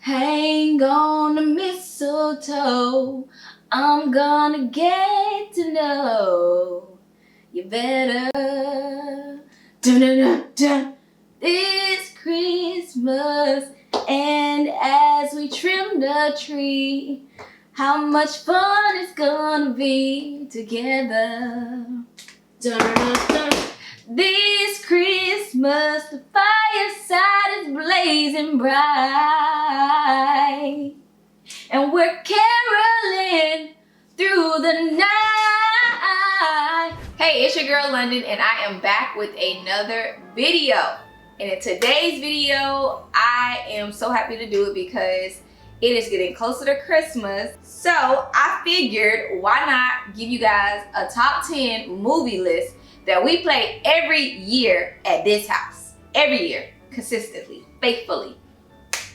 Hang on the mistletoe, I'm gonna get to know you better. Dun, dun, dun, dun. This Christmas, and as we trim the tree, how much fun it's gonna be together. Dun, dun, dun. This Christmas, the fireside is blazing bright, and we're caroling through the night. Hey, it's your girl London, and I am back with another video. And in today's video, I am so happy to do it because it is getting closer to Christmas. So I figured, why not give you guys a top 10 movie list that we play every year at this house. Every year, consistently, faithfully.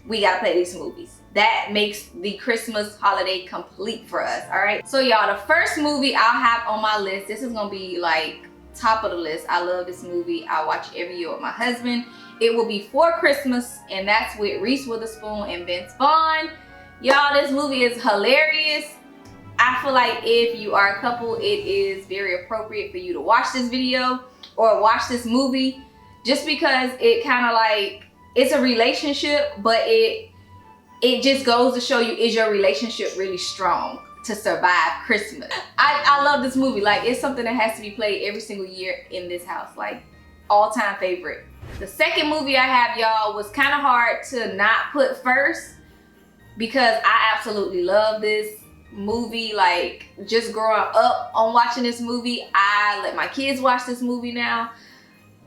We gotta play these movies. That makes the Christmas holiday complete for us, all right? So y'all, the first movie I'll have on my list, this is gonna be like top of the list. I love this movie. I watch it every year with my husband. It will be For Christmas, and that's with Reese Witherspoon and Vince Vaughn. Y'all, this movie is hilarious. I feel like if you are a couple, it is very appropriate for you to watch this video or watch this movie, just because it kind of like, it's a relationship, but it just goes to show you, is your relationship really strong to survive Christmas? I love this movie. Like, it's something that has to be played every single year in this house, like all-time favorite. The second movie I have, y'all, was kind of hard to not put first because I absolutely love this movie. Like, just growing up on watching this movie, I let my kids watch this movie now.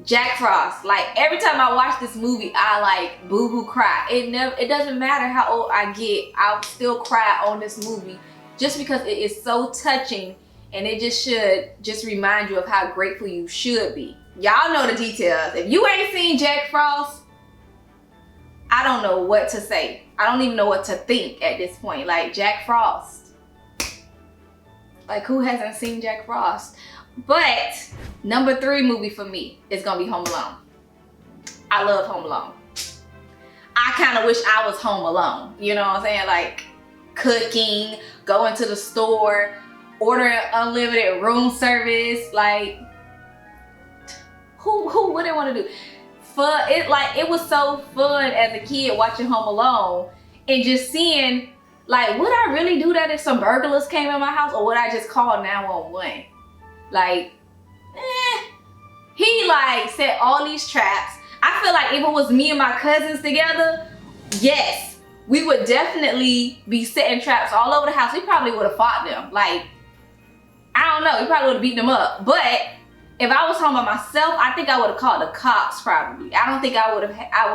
Jack Frost. Like, every time I watch this movie, I like boo-hoo cry. It doesn't matter how old I get, I'll still cry on this movie just because it is so touching, and it just should just remind you of how grateful you should be. Y'all know the details. If you ain't seen Jack Frost, I don't know what to say. I don't even know what to think at this point. Like, Jack Frost. Like, who hasn't seen Jack Frost? But number 3 movie for me is gonna be Home Alone. I love Home Alone. I kind of wish I was home alone. You know what I'm saying? Like, cooking, going to the store, ordering unlimited room service. Like, who wouldn't want to do? Fun. It was so fun as a kid watching Home Alone and just seeing, like, would I really do that if some burglars came in my house, or would I just call 911? Like, he like set all these traps. I feel like if it was me and my cousins together, yes, we would definitely be setting traps all over the house. We probably would have fought them. Like, I don't know, we probably would have beaten them up. But if I was home by myself, I think I would have called the cops probably. I don't think I would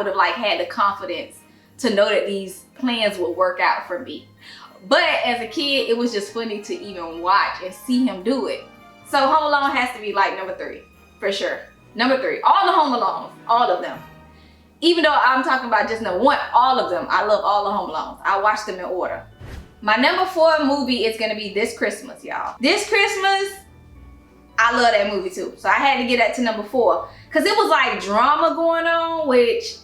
have like had the confidence to know that these plans would work out for me. But as a kid, it was just funny to even watch and see him do it. So Home Alone has to be like number 3, for sure. Number 3, all the Home Alones, all of them. Even though I'm talking about just number 1, all of them. I love all the Home Alones. I watch them in order. My number 4 movie is gonna be This Christmas, y'all. This Christmas, I love that movie too. So I had to get that to number 4. Cause it was like drama going on, which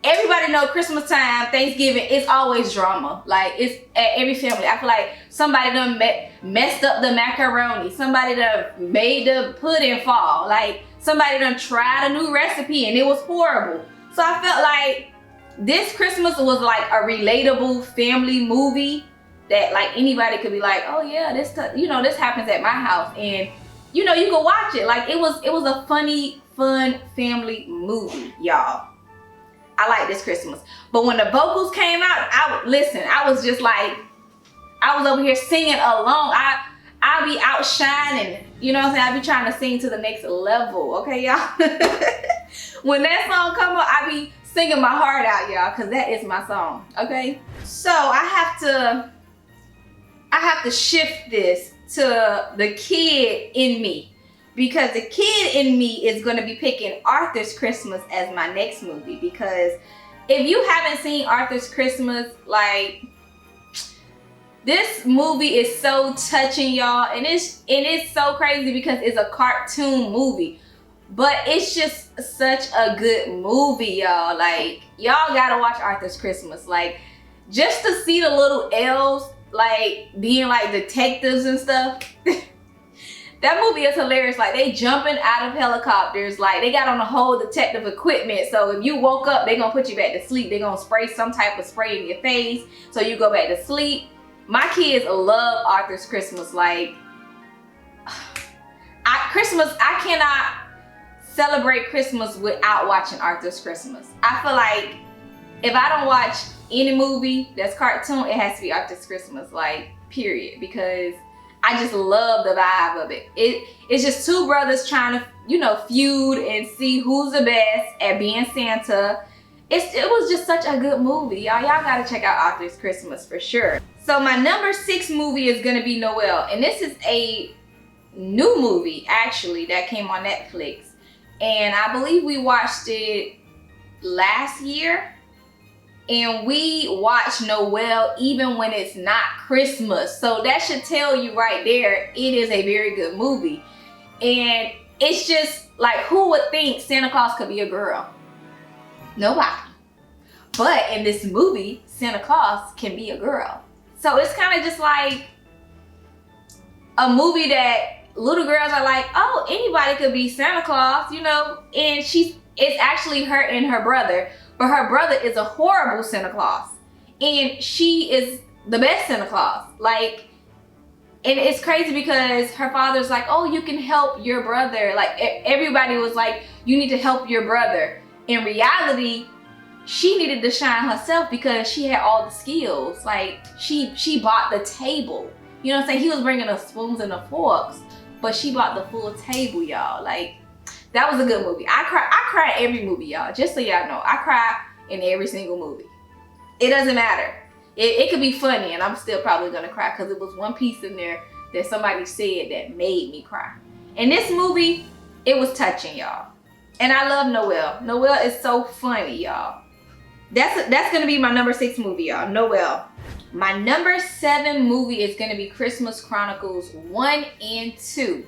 everybody know Christmas time, Thanksgiving, it's always drama. Like, it's at every family. I feel like somebody done messed up the macaroni. Somebody done made the pudding fall. Like, somebody done tried a new recipe and it was horrible. So I felt like this Christmas was like a relatable family movie that like anybody could be like, oh yeah, this happens at my house, and you know, you could watch it. Like, it was a funny, fun family movie, y'all. I like This Christmas. But when the vocals came out, I was just like, I was over here singing along. I be outshining, you know what I'm saying? I be trying to sing to the next level, okay, y'all? When that song come up, I be singing my heart out, y'all, because that is my song, okay? So I have to shift this to the kid in me, because the kid in me is going to be picking Arthur's Christmas as my next movie. Because if you haven't seen Arthur's Christmas, like, this movie is so touching, y'all, and it's so crazy because it's a cartoon movie. But it's just such a good movie, y'all. Like, y'all gotta watch Arthur's Christmas. Like, just to see the little elves, like, being like detectives and stuff. That movie is hilarious. Like, they jumping out of helicopters. Like, they got on the whole detective equipment. So if you woke up, they gonna put you back to sleep. They gonna spray some type of spray in your face so you go back to sleep. My kids love Arthur's Christmas. Like, I cannot celebrate Christmas without watching Arthur's Christmas. I feel like if I don't watch any movie that's cartoon, it has to be Arthur's Christmas, like, period, because I just love the vibe of it. It's just two brothers trying to, you know, feud and see who's the best at being Santa. It was just such a good movie, y'all. Y'all gotta check out Arthur's Christmas for sure. So my number 6 movie is gonna be Noel, and this is a new movie actually that came on Netflix, and I believe we watched it last year. And we watch Noel even when it's not Christmas. So that should tell you right there, it is a very good movie. And it's just like, who would think Santa Claus could be a girl? Nobody. But in this movie, Santa Claus can be a girl. So it's kind of just like a movie that little girls are like, oh, anybody could be Santa Claus, you know? And it's actually her and her brother. But her brother is a horrible Santa Claus. And she is the best Santa Claus. Like, and it's crazy because her father's like, oh, you can help your brother. Like, everybody was like, you need to help your brother. In reality, she needed to shine herself because she had all the skills. Like, she bought the table. You know what I'm saying? He was bringing the spoons and the forks, but she bought the full table, y'all. Like, that was a good movie. I cry every movie, y'all. Just so y'all know, I cry in every single movie. It doesn't matter. It could be funny, and I'm still probably gonna cry because it was one piece in there that somebody said that made me cry. In this movie, it was touching, y'all. And I love Noel. Noel is so funny, y'all. That's gonna be my number 6 movie, y'all. Noel. My number 7 movie is gonna be Christmas Chronicles 1 and 2.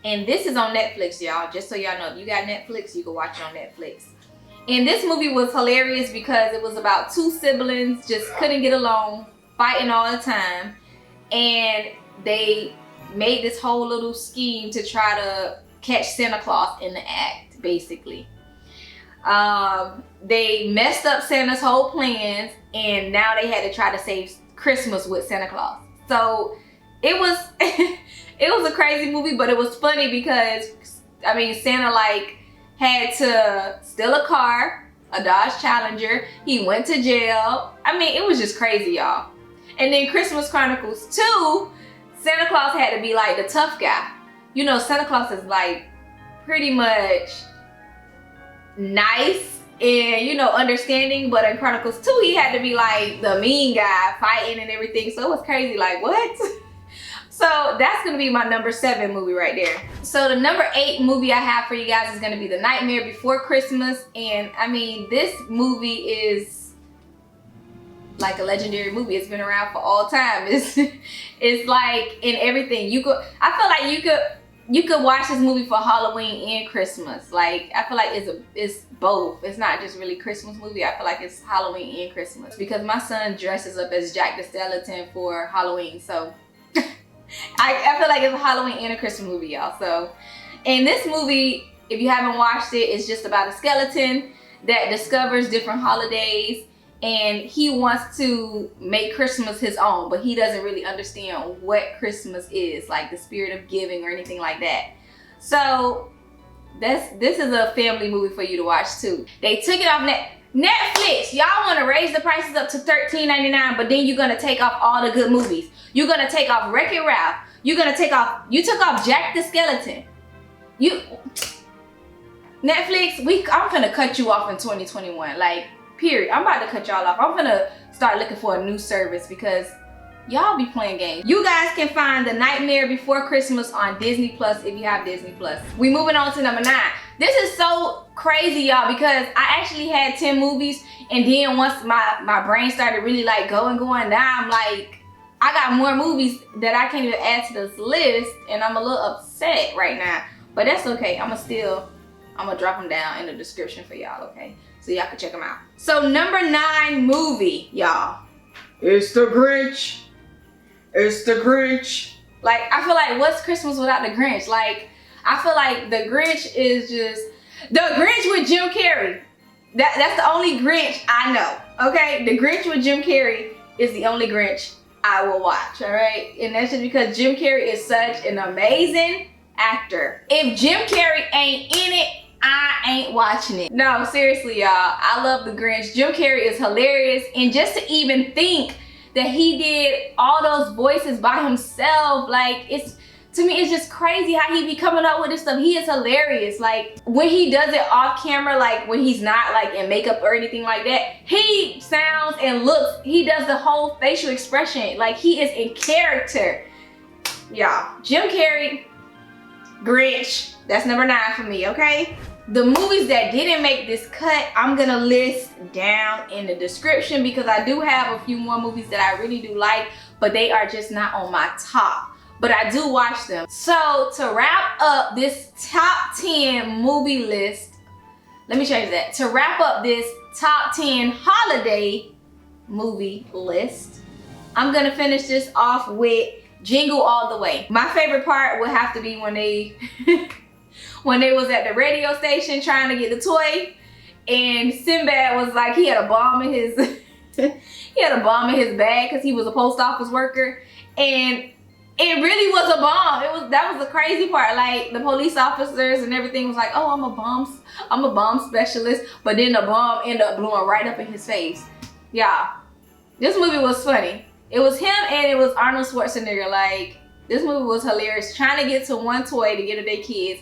And this is on Netflix, y'all. Just so y'all know, if you got Netflix, you can watch it on Netflix. And this movie was hilarious because it was about 2 siblings just couldn't get along, fighting all the time. And they made this whole little scheme to try to catch Santa Claus in the act, basically. They messed up Santa's whole plans, and now they had to try to save Christmas with Santa Claus. So it was it was a crazy movie, but it was funny because, I mean, Santa like had to steal a car, a Dodge Challenger. He went to jail. I mean, it was just crazy, y'all. And then Christmas Chronicles 2, Santa Claus had to be like the tough guy. You know, Santa Claus is like pretty much nice and, you know, understanding, but in Chronicles 2, he had to be like the mean guy, fighting and everything. So it was crazy, like, what? So that's gonna be my number 7 movie right there. So the number 8 movie I have for you guys is gonna be The Nightmare Before Christmas. And I mean, this movie is like a legendary movie. It's been around for all time. It's like in everything. I feel like you could watch this movie for Halloween and Christmas. Like, I feel like it's both. It's not just really Christmas movie. I feel like it's Halloween and Christmas because my son dresses up as Jack the Skeleton for Halloween. So I feel like it's a Halloween and a Christmas movie, y'all. So in this movie, if you haven't watched it, it's just about a skeleton that discovers different holidays, and he wants to make Christmas his own, but he doesn't really understand what Christmas is, like the spirit of giving or anything like that. So this is a family movie for you to watch too. They took it off Netflix. Y'all want to raise the prices up to $13.99, but then you're gonna take off all the good movies. You're gonna take off Wreck-It Ralph. You took off Jack the Skeleton. Netflix, I'm gonna cut you off in 2021. Like, period. I'm about to cut y'all off. I'm gonna start looking for a new service because y'all be playing games. You guys can find The Nightmare Before Christmas on Disney Plus if you have Disney Plus. We moving on to number 9. This is so crazy, y'all, because I actually had 10 movies, and then once my brain started really like going, now I'm like, I got more movies that I can't even add to this list, and I'm a little upset right now. But that's okay. I'ma still I'm gonna drop them down in the description for y'all, okay? So y'all can check them out. So number 9 movie, y'all. It's the Grinch. It's the Grinch. Like, I feel like what's Christmas without the Grinch? Like, I feel like the Grinch is just the Grinch with Jim Carrey. That's the only Grinch I know, okay? The Grinch with Jim Carrey is the only Grinch I will watch, all right? And that's just because Jim Carrey is such an amazing actor. If Jim Carrey ain't in it, I ain't watching it. No, seriously, y'all. I love the Grinch. Jim Carrey is hilarious. And just to even think that he did all those voices by himself, like, to me, it's just crazy how he be coming up with this stuff. He is hilarious. Like, when he does it off camera, like when he's not like in makeup or anything like that, he sounds and looks, he does the whole facial expression. Like, he is in character. Y'all, Jim Carrey, Grinch, that's number 9 for me, okay? The movies that didn't make this cut, I'm gonna list down in the description because I do have a few more movies that I really do like, but they are just not on my top. But I do watch them. So to wrap up this top 10 movie list, let me change that. To wrap up this top 10 holiday movie list, I'm gonna finish this off with Jingle All the Way. My favorite part would have to be when they when they was at the radio station trying to get the toy, and Sinbad was like, he had a bomb in his he had a bomb in his bag because he was a post office worker, and it really was a bomb. That was the crazy part. Like, the police officers and everything was like, oh, I'm a bomb specialist, but then the bomb ended up blowing right up in his face. Yeah, this movie was funny. It was him and it was Arnold Schwarzenegger. Like, this movie was hilarious. Trying to get to one toy to get to their kids,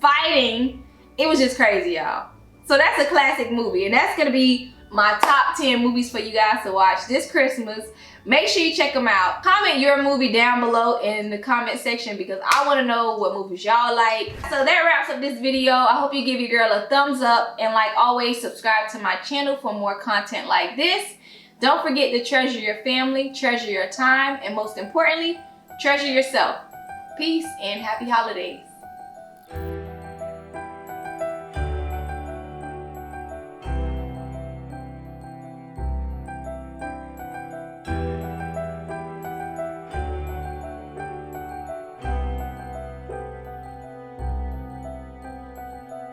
fighting. It was just crazy, y'all. So that's a classic movie, and that's gonna be my top 10 movies for you guys to watch this Christmas. Make sure you check them out. Comment your movie down below in the comment section because I want to know what movies y'all like. So that wraps up this video. I hope you give your girl a thumbs up, and like always, subscribe to my channel for more content like this. Don't forget to treasure your family, treasure your time, and most importantly, treasure yourself. Peace and happy holidays.